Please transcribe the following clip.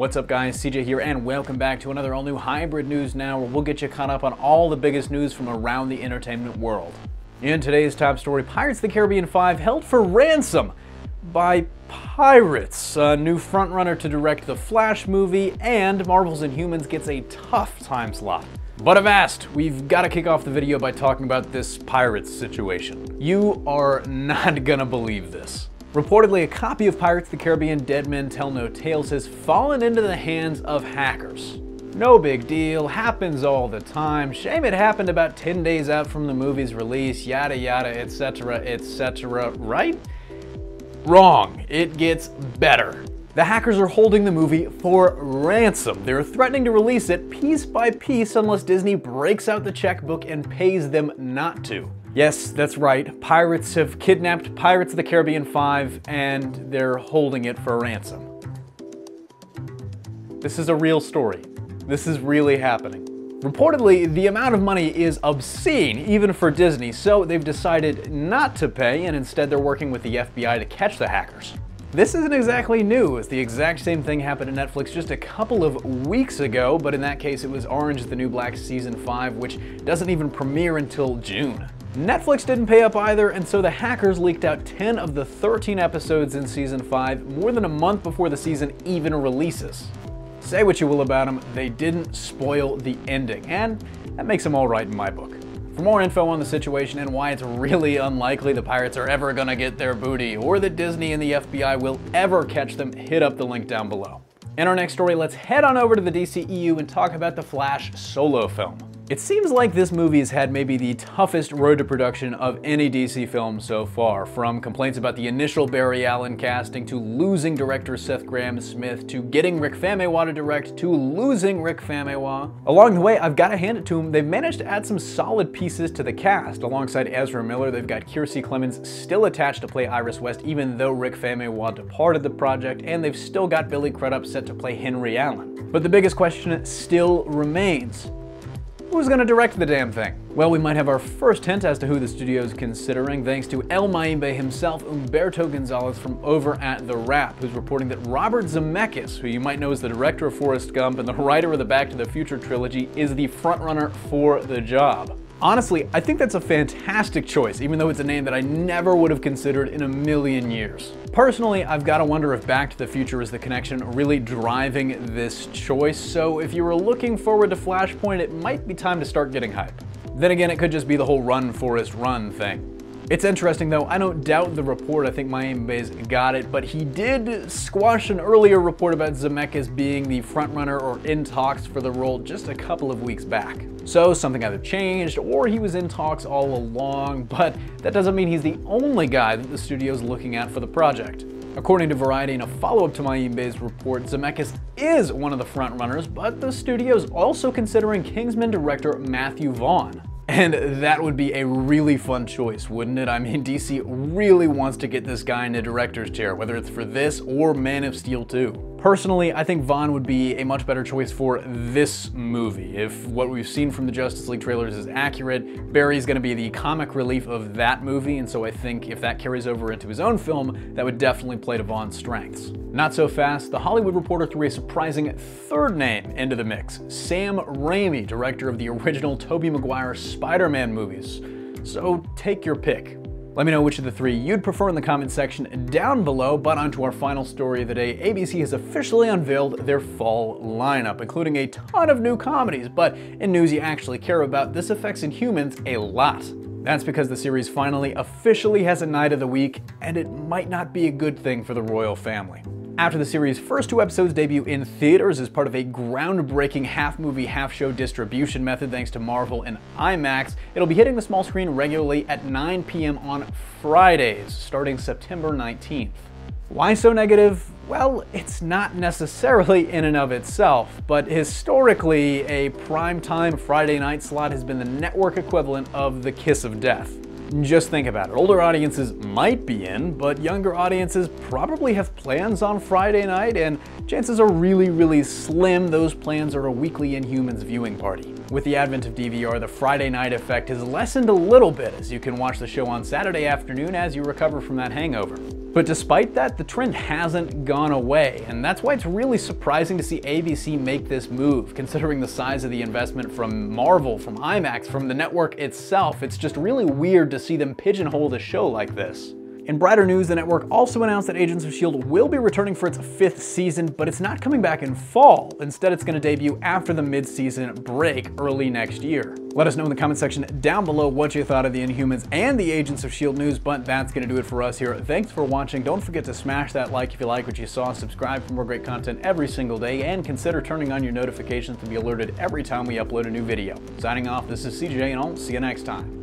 What's up guys, CJ here and welcome back to another all-new Hybrid News Now where we'll get you caught up on all the biggest news from around the entertainment world. In today's top story, Pirates of the Caribbean 5 held for ransom by pirates, a new frontrunner to direct the Flash movie, and Marvel's Inhumans gets a tough time slot. But avast, we've got to kick off the video by talking about this pirates situation. You are not gonna believe this. Reportedly, a copy of Pirates of the Caribbean Dead Men Tell No Tales has fallen into the hands of hackers. No big deal, happens all the time. Shame it happened about 10 days out from the movie's release, yada yada, etc., right? Wrong. It gets better. The hackers are holding the movie for ransom. They're threatening to release it piece by piece unless Disney breaks out the checkbook and pays them not to. Yes, that's right. Pirates have kidnapped Pirates of the Caribbean 5 and they're holding it for ransom. This is a real story. This is really happening. Reportedly, the amount of money is obscene, even for Disney, so they've decided not to pay and instead they're working with the FBI to catch the hackers. This isn't exactly new, as the exact same thing happened to Netflix just a couple of weeks ago, but in that case it was Orange is the New Black Season 5, which doesn't even premiere until June. Netflix didn't pay up either, and so the hackers leaked out 10 of the 13 episodes in Season 5 more than a month before the season even releases. Say what you will about them, they didn't spoil the ending, and that makes them all right in my book. For more info on the situation and why it's really unlikely the pirates are ever gonna get their booty, or that Disney and the FBI will ever catch them, hit up the link down below. In our next story, let's head on over to the DCEU and talk about the Flash solo film. It seems like this movie has had maybe the toughest road to production of any DC film so far, from complaints about the initial Barry Allen casting, to losing director Seth Grahame-Smith, to getting Rick Famuyiwa to direct, to losing Rick Famuyiwa. Along the way, I've got to hand it to them, they've managed to add some solid pieces to the cast. Alongside Ezra Miller, they've got Kiersey Clemons still attached to play Iris West even though Rick Famuyiwa departed the project, and they've still got Billy Crudup set to play Henry Allen. But the biggest question still remains. Who's gonna direct the damn thing? Well, we might have our first hint as to who the studio's considering, thanks to El Mayimbe himself, Humberto Gonzalez from over at The Wrap, who's reporting that Robert Zemeckis, who you might know as the director of Forrest Gump and the writer of the Back to the Future trilogy, is the frontrunner for the job. Honestly, I think that's a fantastic choice, even though it's a name that I never would have considered in a million years. Personally, I've got to wonder if Back to the Future is the connection really driving this choice, so if you were looking forward to Flashpoint, it might be time to start getting hype. Then again, it could just be the whole run, Forrest, run thing. It's interesting though, I don't doubt the report, I think Mayimbe's got it, but he did squash an earlier report about Zemeckis being the frontrunner or in talks for the role just a couple of weeks back. So something either changed or he was in talks all along, but that doesn't mean he's the only guy that the studio's looking at for the project. According to Variety, in a follow-up to Mayimbe's report, Zemeckis is one of the frontrunners, but the studio's also considering Kingsman director Matthew Vaughn. And that would be a really fun choice, wouldn't it? I mean, DC really wants to get this guy in the director's chair, whether it's for this or Man of Steel 2. Personally, I think Vaughn would be a much better choice for this movie. If what we've seen from the Justice League trailers is accurate, Barry's gonna be the comic relief of that movie, and so I think if that carries over into his own film, that would definitely play to Vaughn's strengths. Not so fast, The Hollywood Reporter threw a surprising third name into the mix, Sam Raimi, director of the original Tobey Maguire Spider-Man movies. So take your pick. Let me know which of the three you'd prefer in the comment section down below, but onto our final story of the day. ABC has officially unveiled their fall lineup, including a ton of new comedies, but in news you actually care about, this affects Inhumans a lot. That's because the series finally officially has a night of the week, and it might not be a good thing for the royal family. After the series' first 2 episodes debut in theaters as part of a groundbreaking half-movie, half-show distribution method thanks to Marvel and IMAX, it'll be hitting the small screen regularly at 9 p.m. on Fridays, starting September 19th. Why so negative? Well, it's not necessarily in and of itself, but historically, a primetime Friday night slot has been the network equivalent of the kiss of death. Just think about it. Older audiences might be in, but younger audiences probably have plans on Friday night, and chances are really slim those plans are a weekly Inhumans viewing party. With the advent of DVR, the Friday night effect has lessened a little bit, as you can watch the show on Saturday afternoon as you recover from that hangover. But despite that, the trend hasn't gone away, and that's why it's really surprising to see ABC make this move, considering the size of the investment from Marvel, from IMAX, from the network itself. It's just really weird to see them pigeonhole the show like this. In brighter news, the network also announced that Agents of S.H.I.E.L.D. will be returning for its 5th season, but it's not coming back in fall. Instead, it's going to debut after the mid-season break early next year. Let us know in the comment section down below what you thought of the Inhumans and the Agents of S.H.I.E.L.D. news, but that's going to do it for us here. Thanks for watching. Don't forget to smash that like if you like what you saw, subscribe for more great content every single day, and consider turning on your notifications to be alerted every time we upload a new video. Signing off, this is CJ, and I'll see you next time.